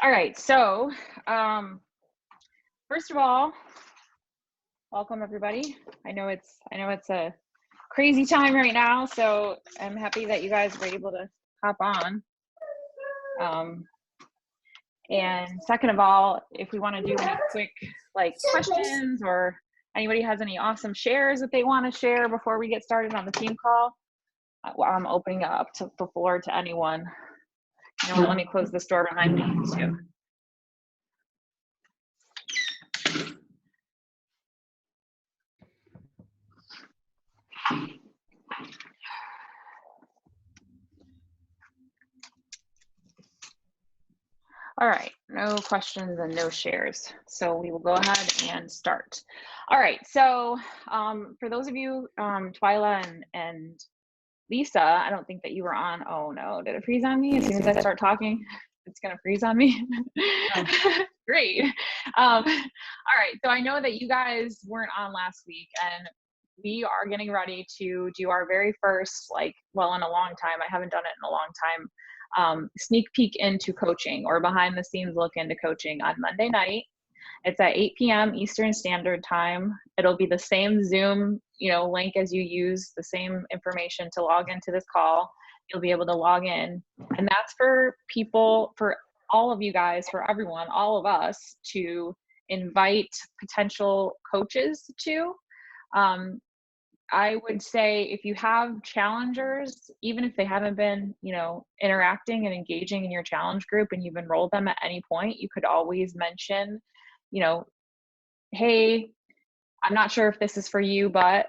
All right. So, first of all, welcome everybody. I know it's a crazy time right now, so I'm happy that you guys were able to hop on. Um, and second of all, if we want to do any quick questions, or anybody has any awesome shares that they want to share before we get started on the team call, I'm opening up to the floor to anyone. You know what? Let me close this door behind me too. All right, no questions and no shares. So we will go ahead and start. All right, so for those of you, Twyla and Lisa, I don't think that you were on. Oh no, did it freeze on me? As soon as I start talking, it's gonna freeze on me. Great. All right, so I know that you guys weren't on last week, and we are getting ready to do our very first, in a long time, I haven't done it in a long time, sneak peek into coaching, or behind the scenes look into coaching, on Monday night. It's at 8 p.m. Eastern Standard Time. It'll be the same Zoom, link as you use, the same information to log into this call. You'll be able to log in. And that's for people, for all of you guys, for everyone, all of us, to invite potential coaches to. I would say if you have challengers, even if they haven't been, interacting and engaging in your challenge group, and you've enrolled them at any point, you could always mention, hey, I'm not sure if this is for you, but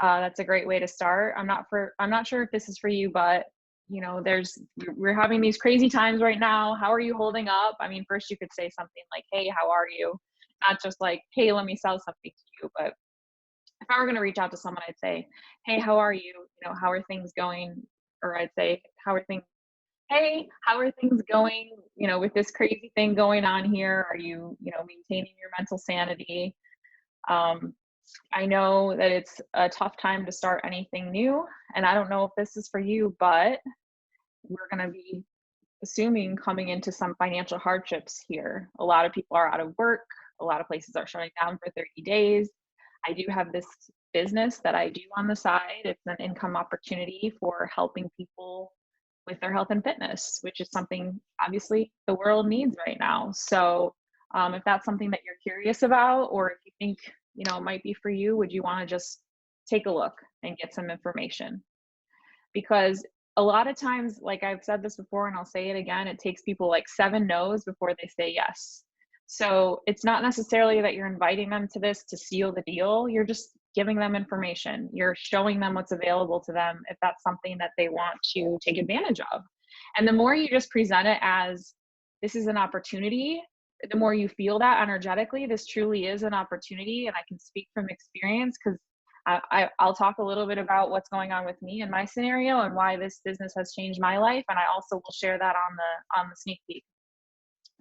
that's a great way to start. I'm not sure if this is for you, but we're having these crazy times right now. How are you holding up? I mean, first you could say something like, hey, how are you? Not just like, hey, let me sell something to you. But if I were going to reach out to someone, I'd say, hey, how are you? How are things going? Or I'd say, hey, how are things going, with this crazy thing going on here? Are you, maintaining your mental sanity? I know that it's a tough time to start anything new, and I don't know if this is for you, but we're going to be assuming coming into some financial hardships here. A lot of people are out of work. A lot of places are shutting down for 30 days. I do have this business that I do on the side. It's an income opportunity for helping people with their health and fitness, which is something obviously the world needs right now. So if that's something that you're curious about, or if you think, it might be for you, would you want to just take a look and get some information? Because a lot of times, like I've said this before and I'll say it again, it takes people like 7 no's before they say yes. So it's not necessarily that you're inviting them to this to seal the deal. You're just giving them information. You're showing them what's available to them if that's something that they want to take advantage of. And the more you just present it as this is an opportunity, the more you feel that energetically, this truly is an opportunity. And I can speak from experience, because I'll talk a little bit about what's going on with me in my scenario and why this business has changed my life. And I also will share that on the sneak peek.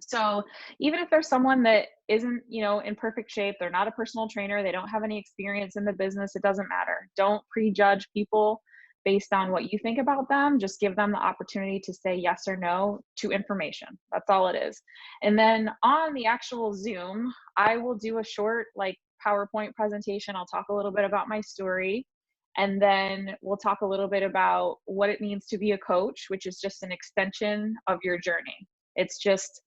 So even if there's someone that isn't, in perfect shape, they're not a personal trainer, they don't have any experience in the business, it doesn't matter. Don't prejudge people based on what you think about them. Just give them the opportunity to say yes or no to information. That's all it is. And then on the actual Zoom, I will do a short PowerPoint presentation. I'll talk a little bit about my story. And then we'll talk a little bit about what it means to be a coach, which is just an extension of your journey. It's just,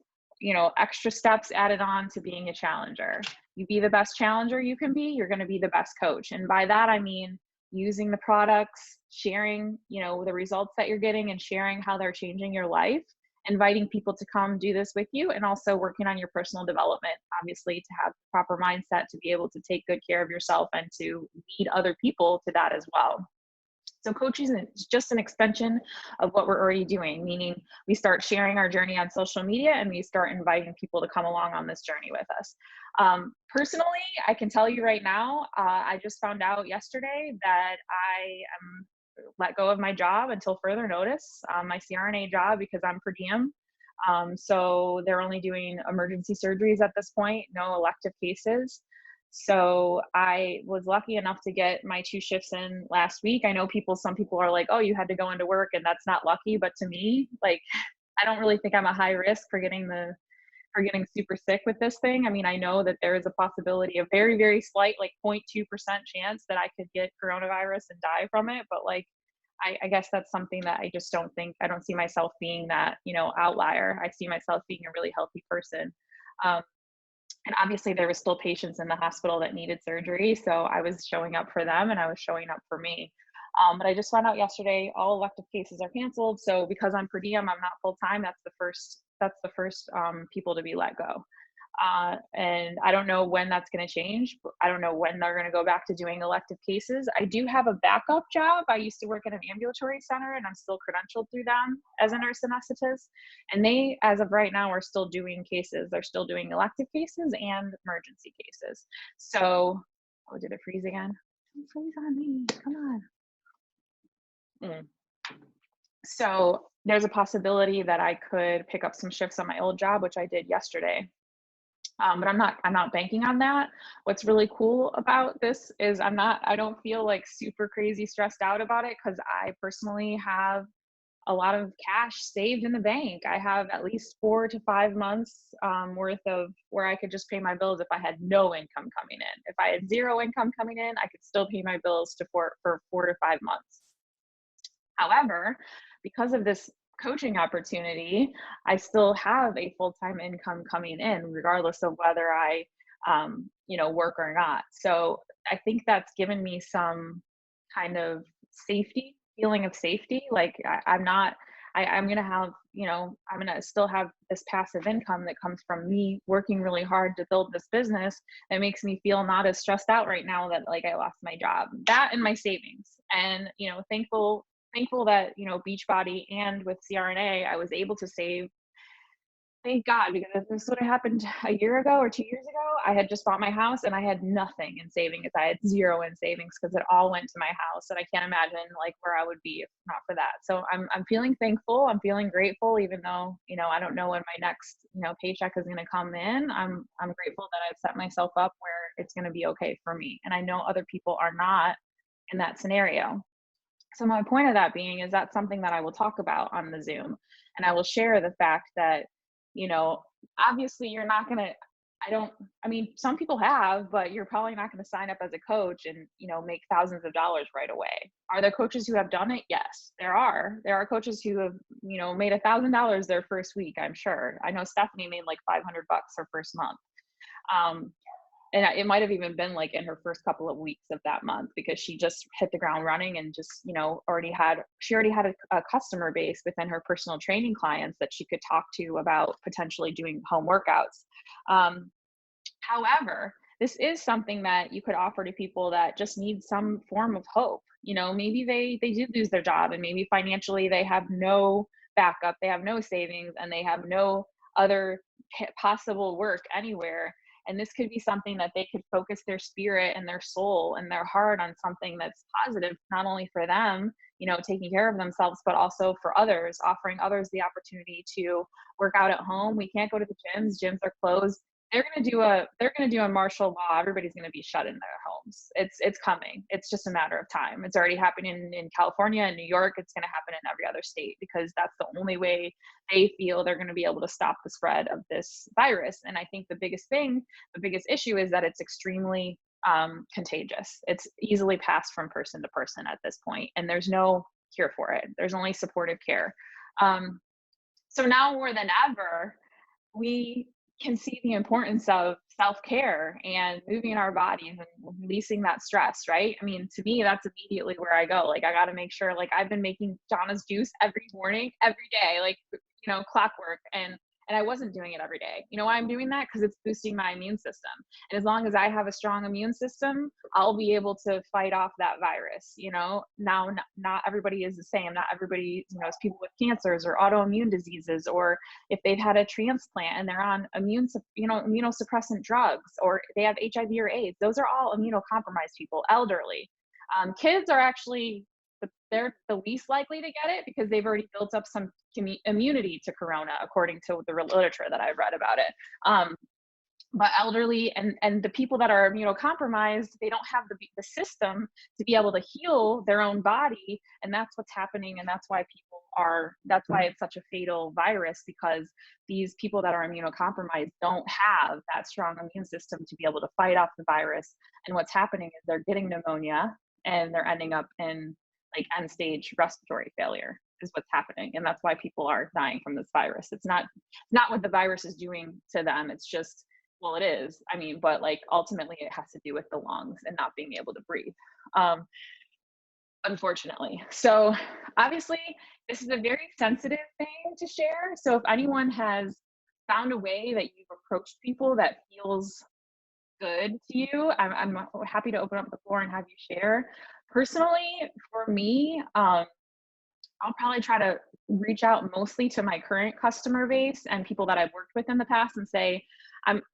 extra steps added on to being a challenger. You be the best challenger you can be, you're going to be the best coach. And by that, I mean using the products, sharing, the results that you're getting and sharing how they're changing your life, inviting people to come do this with you, and also working on your personal development, obviously, to have the proper mindset to be able to take good care of yourself and to lead other people to that as well. So coaching is just an extension of what we're already doing, meaning we start sharing our journey on social media and we start inviting people to come along on this journey with us. Personally, I can tell you right now, I just found out yesterday that I am let go of my job until further notice, my CRNA job, because I'm per diem. So they're only doing emergency surgeries at this point, no elective cases. So I was lucky enough to get my 2 shifts in last week. I know some people are like, oh, you had to go into work and that's not lucky. But to me, I don't really think I'm a high risk for getting super sick with this thing. I mean, I know that there is a possibility, a very, very slight, like 0.2% chance that I could get coronavirus and die from it. But like, I guess that's something that I don't see myself being that, outlier. I see myself being a really healthy person. Um, and obviously there was still patients in the hospital that needed surgery. So I was showing up for them and I was showing up for me. But I just found out yesterday all elective cases are canceled. So because I'm per diem, I'm not full time. That's the first people to be let go. And I don't know when that's going to change. I don't know when they're going to go back to doing elective cases. I do have a backup job. I used to work at an ambulatory center and I'm still credentialed through them as a nurse anesthetist. And they, as of right now, are still doing cases. They're still doing elective cases and emergency cases. So, oh, did it freeze again? Don't freeze on me. Come on. So there's a possibility that I could pick up some shifts on my old job, which I did yesterday. But I'm not banking on that. What's really cool about this is I don't feel like super crazy stressed out about it because I personally have a lot of cash saved in the bank. I have at least 4 to 5 months worth of where I could just pay my bills if I had no income coming in. If I had zero income coming in, I could still pay my bills for 4 to 5 months. However, because of this coaching opportunity, I still have a full-time income coming in, regardless of whether I, work or not. So I think that's given me some kind of feeling of safety. Like I'm going to have, I'm going to still have this passive income that comes from me working really hard to build this business. That makes me feel not as stressed out right now that like I lost my job, that and my savings. And, thankful that, Beachbody and with CRNA, I was able to save. Thank God, because if this would have happened a year ago or 2 years ago, I had just bought my house and I had nothing in savings. I had zero in savings because it all went to my house. And I can't imagine like where I would be if not for that. So I'm feeling thankful. I'm feeling grateful, even though, I don't know when my next, paycheck is going to come in. I'm grateful that I've set myself up where it's going to be okay for me. And I know other people are not in that scenario. So my point of that being is that's something that I will talk about on the Zoom. And I will share the fact that, obviously you're not going to, some people have, but you're probably not going to sign up as a coach and, make thousands of dollars right away. Are there coaches who have done it? Yes, there are. There are coaches who have, made $1,000 their first week. I'm sure. I know Stephanie made like $500 her first month. And it might have even been like in her first couple of weeks of that month because she just hit the ground running and just, already had a customer base within her personal training clients that she could talk to about potentially doing home workouts. However, this is something that you could offer to people that just need some form of hope. Maybe they do lose their job and maybe financially they have no backup, they have no savings, and they have no other possible work anywhere. And this could be something that they could focus their spirit and their soul and their heart on something that's positive, not only for them, taking care of themselves, but also for others, offering others the opportunity to work out at home. We can't go to the gyms. Gyms are closed. They're going to do a martial law. Everybody's going to be shut in their homes. It's coming. It's just a matter of time. It's already happening in California and New York. It's going to happen in every other state because that's the only way they feel they're going to be able to stop the spread of this virus. And I think the biggest issue is that it's extremely contagious. It's easily passed from person to person at this point, and there's no cure for it. There's only supportive care. So now more than ever, we can see the importance of self-care and moving our bodies and releasing that stress, right? I mean, to me, that's immediately where I go. Like, I got to make sure, like, I've been making Donna's juice every morning, every day, like, clockwork. And I wasn't doing it every day. You know why I'm doing that? Because it's boosting my immune system. And as long as I have a strong immune system, I'll be able to fight off that virus. Now, not everybody is the same. Not everybody, is people with cancers or autoimmune diseases, or if they've had a transplant and they're on immunosuppressant drugs, or they have HIV or AIDS. Those are all immunocompromised people, elderly. Kids are actually they're the least likely to get it because they've already built up some immunity to corona, according to the literature that I've read about it. but elderly and the people that are immunocompromised, they don't have the system to be able to heal their own body, and that's what's happening, and that's why it's such a fatal virus, because these people that are immunocompromised don't have that strong immune system to be able to fight off the virus. And what's happening is they're getting pneumonia, and they're ending up in like end stage respiratory failure is what's happening, and that's why people are dying from this virus. It's not what the virus is doing to them, it's just, well, it is, I mean, but like ultimately it has to do with the lungs and not being able to breathe, um, unfortunately. So obviously this is a very sensitive thing to share, so if anyone has found a way that you've approached people that feels good to you, I'm happy to open up the floor and have you share. Personally, for me, I'll probably try to reach out mostly to my current customer base and people that I've worked with in the past and say,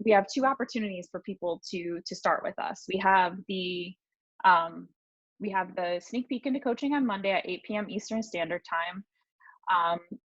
we have two opportunities for people to start with us. Um, we have the sneak peek into coaching on Monday at 8 p.m. Eastern Standard Time.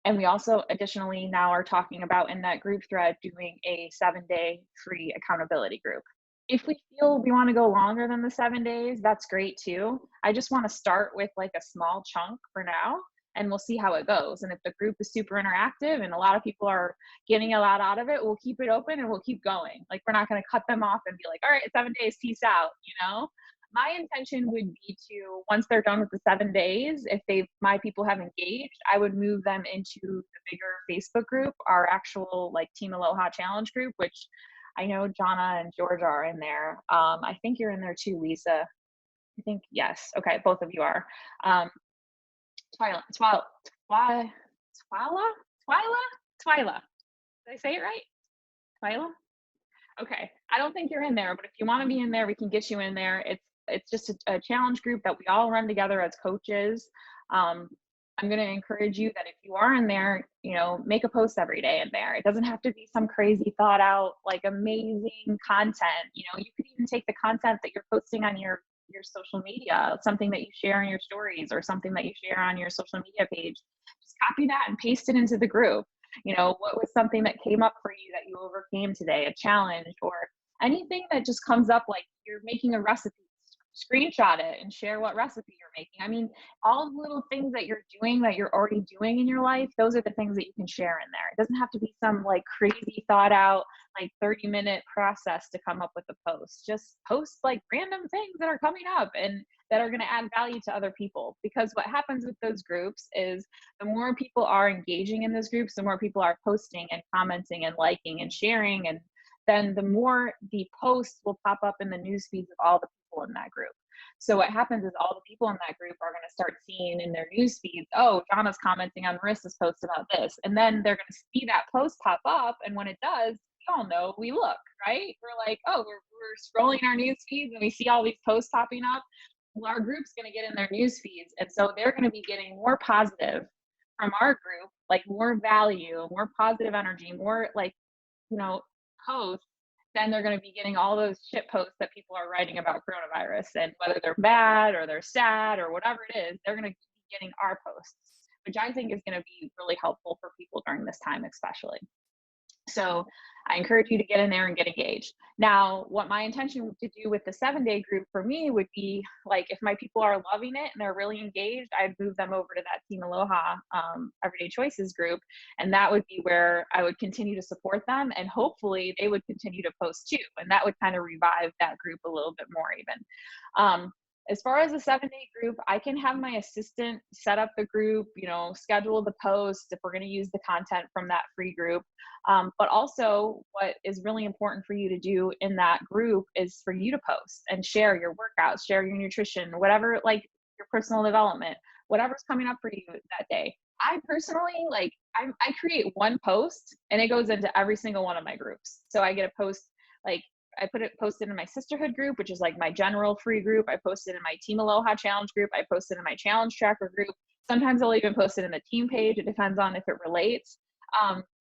And we also additionally now are talking about in that group thread doing a 7-day free accountability group. If we feel we want to go longer than the 7 days, that's great too. I just want to start with like a small chunk for now, and we'll see how it goes. And if the group is super interactive and a lot of people are getting a lot out of it, we'll keep it open and we'll keep going. Like, we're not going to cut them off and be like, all right, 7 days, peace out, you know? My intention would be to, once they're done with the 7 days, if my people have engaged, I would move them into the bigger Facebook group, our actual like Team Aloha Challenge group, which I know Jonna and Georgia are in there. I think you're in there too, Lisa. I think, yes. Okay, both of you are. Um, Twyla, Twyla, Twyla, Twyla, Twyla, Twyla. Did I say it right? Twyla? Okay. I don't think you're in there, but if you want to be in there, we can get you in there. It's just a challenge group that we all run together as coaches. Um, I'm going to encourage you that if you are in there, make a post every day in there. It doesn't have to be some crazy thought out, like amazing content. You could even take the content that you're posting on your social media, something that you share in your stories or something that you share on your social media page. Just copy that and paste it into the group. What was something that came up for you that you overcame today, a challenge, or anything that just comes up, like you're making a recipe, screenshot it and share what recipe you're making. I mean, all the little things that you're doing that you're already doing in your life, those are the things that you can share in there. It doesn't have to be some like crazy thought out, like 30-minute process to come up with a post. Just post like random things that are coming up and that are going to add value to other people. Because what happens with those groups is the more people are engaging in those groups, the more people are posting and commenting and liking and sharing, and then the more the posts will pop up in the news feeds of all the people in that group. So what happens is all the people in that group are going to start seeing in their news feeds, oh, Donna's commenting on Marissa's post about this. And then they're going to see that post pop up. And when it does, we all know, we look, right? We're like, oh, we're scrolling our news feeds and we see all these posts popping up. Well, our group's going to get in their news feeds. And so they're going to be getting more positive from our group, like more value, more positive energy, more like, posts, then they're going to be getting all those shit posts that people are writing about coronavirus, and whether they're bad or they're sad or whatever it is, they're going to be getting our posts, which I think is going to be really helpful for people during this time, especially. So I encourage you to get in there and get engaged. Now, what my intention to do with the 7-day group for me would be, like, if my people are loving it and they're really engaged, I'd move them over to that Team Aloha Everyday Choices group. And that would be where I would continue to support them. And hopefully they would continue to post too. And that would kind of revive that group a little bit more even. As far as the 7-day group, I can have my assistant set up the group, schedule the posts if we're going to use the content from that free group. But also what is really important for you to do in that group is for you to post and share your workouts, share your nutrition, whatever, like your personal development, whatever's coming up for you that day. I personally, I create one post and it goes into every single one of my groups. So I get a post, like I posted in my sisterhood group, which is like my general free group. I posted in my Team Aloha Challenge group. I posted in my challenge tracker group. Sometimes I'll even post it in the team page. It depends on if it relates.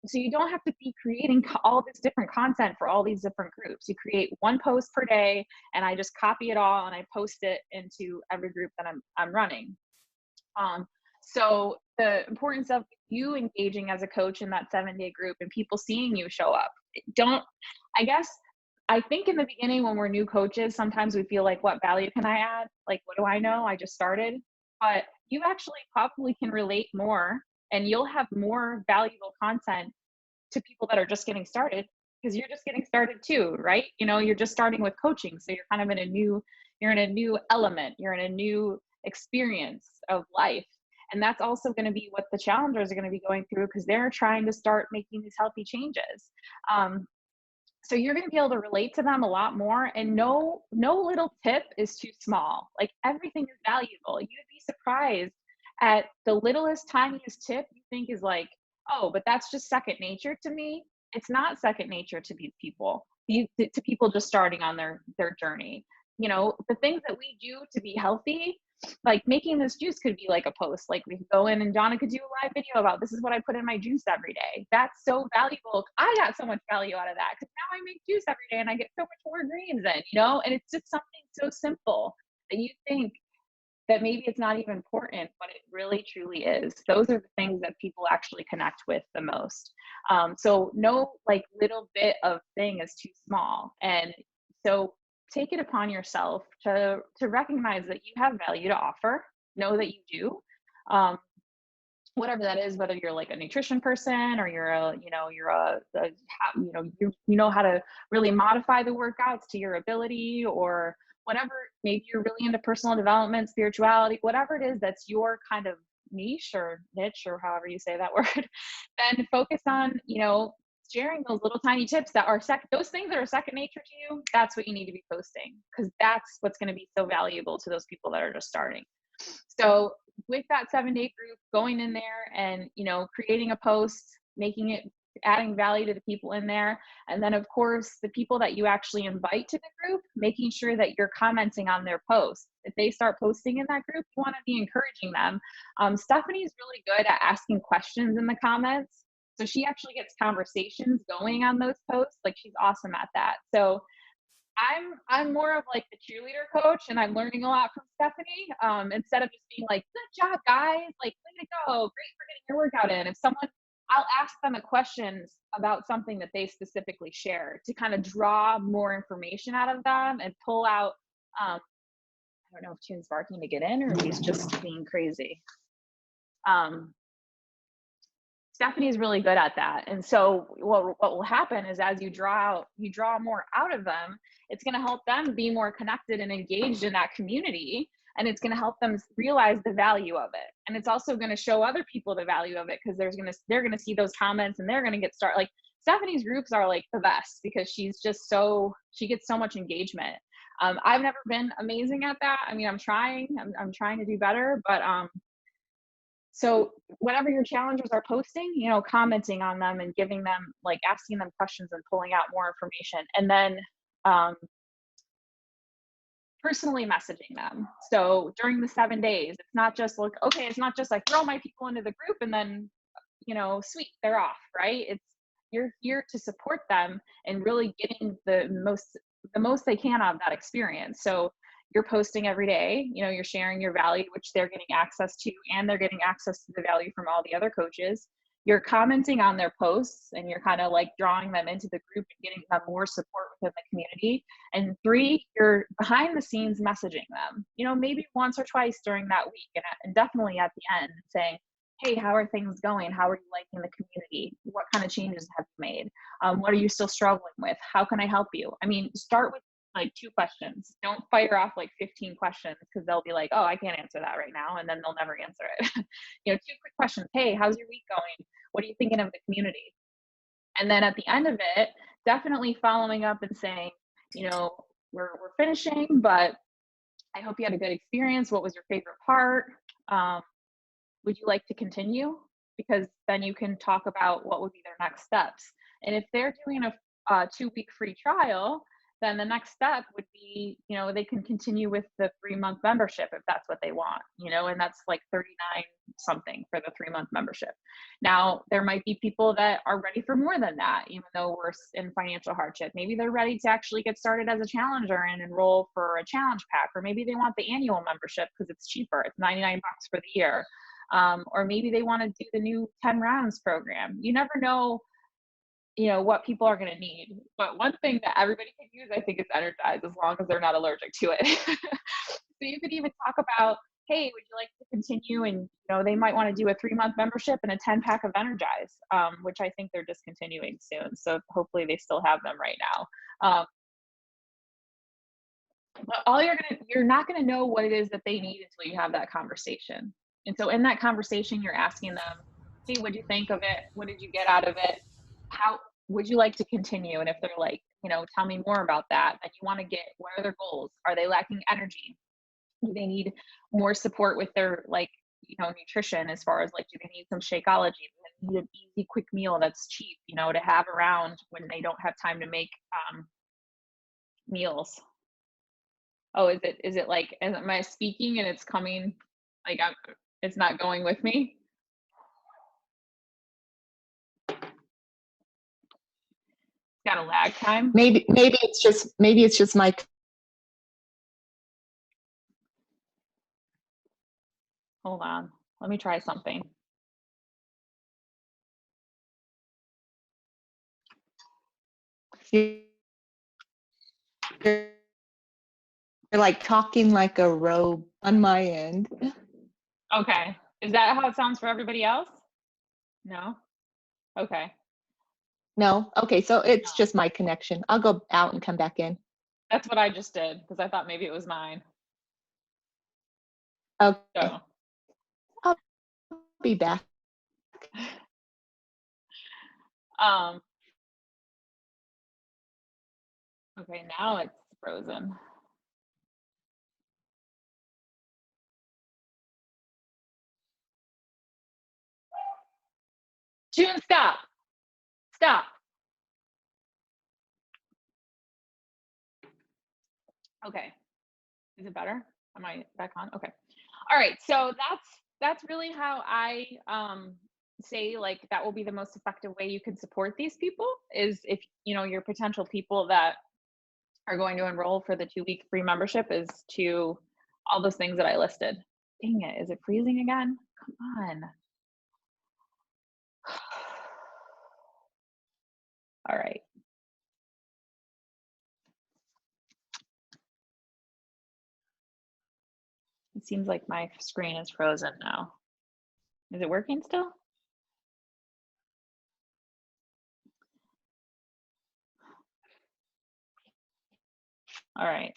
So you don't have to be creating all this different content for all these different groups. You create one post per day and I just copy it all and I post it into every group that I'm running. So the importance of you engaging as a coach in that 7-day group and people seeing you show up. I guess I think in the beginning when we're new coaches, sometimes we feel like, what value can I add? Like, what do I know? I just started. But you actually probably can relate more and you'll have more valuable content to people that are just getting started because you're just getting started too, right? You know, you're just starting with coaching. So you're kind of in a new, you're in a new element, you're in a new experience of life. And that's also going to be what the challengers are going to be going through because they're trying to start making these healthy changes. Um, so you're going to be able to relate to them a lot more, and no little tip is too small. Like everything is valuable. You'd be surprised at the littlest tiniest tip you think is like, oh, but that's just second nature to me. It's not second nature to these people, to people just starting on their journey. You know, the things that we do to be healthy, like making this juice could be like a post. Like we could go in and Donna could do a live video about this is what I put in my juice every day. That's so valuable. I got so much value out of that because now I make juice every day and I get so much more greens in, you know, and it's just something so simple that you think that maybe it's not even important, but it really truly is. Those are the things that people actually connect with the most. So no like little bit of thing is too small. And so take it upon yourself to recognize that you have value to offer. Know that you do. Um, whatever that is, whether you're like a nutrition person or you're a, you know, you're you know, you know how to really modify the workouts to your ability or whatever, maybe you're really into personal development, spirituality, whatever it is that's your kind of niche or niche or however you say that word, then focus on, you know, sharing those little tiny tips that are those things that are second nature to you. That's what you need to be posting because that's what's going to be so valuable to those people that are just starting. So with that 7-day group, going in there and, you know, creating a post, making it, adding value to the people in there. And then of course, the people that you actually invite to the group, making sure that you're commenting on their posts. If they start posting in that group, you want to be encouraging them. Stephanie is really good at asking questions in the comments. So she actually gets conversations going on those posts. Like she's awesome at that. So I'm more of like the cheerleader coach, and I'm learning a lot from Stephanie. Instead of just being like, "Good job, guys! Like, way to go! Great for getting your workout in." If someone, I'll ask them a questions about something that they specifically shared to kind of draw more information out of them and pull out. I don't know if Tune's barking to get in or if he's just being crazy. Um, Stephanie's really good at that. And so what will happen is as you draw more out of them, it's going to help them be more connected and engaged in that community. And it's going to help them realize the value of it. And it's also going to show other people the value of it because they're going to see those comments and they're going to get started. Like Stephanie's groups are like the best because she gets so much engagement. I've never been amazing at that. I mean, I'm trying to do better, but so whenever your challengers are posting, you know, commenting on them and giving them, like asking them questions and pulling out more information. And then personally messaging them. So during the 7 days, it's not just like, okay, it's not just like throw my people into the group and then, you know, sweet, they're off, right? It's, you're here to support them and really getting the most they can out of that experience. So you're posting every day, you know, you're sharing your value, which they're getting access to, and they're getting access to the value from all the other coaches. You're commenting on their posts and you're kind of like drawing them into the group and getting them more support within the community. And 3, you're behind the scenes messaging them, you know, maybe once or twice during that week and definitely at the end saying, hey, how are things going? How are you liking the community? What kind of changes have you made? What are you still struggling with? How can I help you? I mean, start with like 2 questions. Don't fire off like 15 questions because they'll be like, oh, I can't answer that right now. And then they'll never answer it. You know, 2 quick questions. Hey, how's your week going? What are you thinking of the community? And then at the end of it, definitely following up and saying, you know, we're finishing, but I hope you had a good experience. What was your favorite part? Would you like to continue? Because then you can talk about what would be their next steps. And if they're doing a 2-week free trial, then the next step would be, you know, they can continue with the 3-month membership if that's what they want, you know, and that's like 39 something for the 3-month membership. Now, there might be people that are ready for more than that, even though we're in financial hardship. Maybe they're ready to actually get started as a challenger and enroll for a challenge pack, or maybe they want the annual membership because it's cheaper. It's 99 bucks for the year. Or maybe they want to do the new 10 rounds program. You never know you know, what people are going to need. But one thing that everybody can use, I think, is Energize, as long as they're not allergic to it. So you could even talk about, hey, would you like to continue? And, you know, they might want to do a 3-month membership and a 10-pack of Energize, which I think they're discontinuing soon. So hopefully they still have them right now. But you're not gonna know what it is that they need until you have that conversation. And so in that conversation, you're asking them, "Hey, what'd you think of it? What did you get out of it? How would you like to continue?" And if they're like, you know, "Tell me more about that," then you want to get, what are their goals? Are they lacking energy? Do they need more support with their, like, you know, nutrition, as far as like, do they need some Shakeology? Do they need an easy, quick meal that's cheap, you know, to have around when they don't have time to make meals? Oh, is it like, am I speaking and it's coming, like, it's not going with me? Got a lag time? Maybe it's just my Hold on. Let me try something. you're like talking like a robe on my end. Okay. Is that how it sounds for everybody else? No? Okay. No? Okay, so it's No. just my connection. I'll go out and come back in. That's what I just did, because I thought maybe it was mine. Okay. So, I'll be back. um, okay, now it's frozen. June, stop. Stop. Okay. Is it better? Am I back on? Okay. All right. So that's really how I say, like, that will be the most effective way you can support these people, is if, you know, your potential people that are going to enroll for the 2-week free membership is to all those things that I listed. Dang it, is it freezing again? Come on. All right. It seems like my screen is frozen now. Is it working still? All right.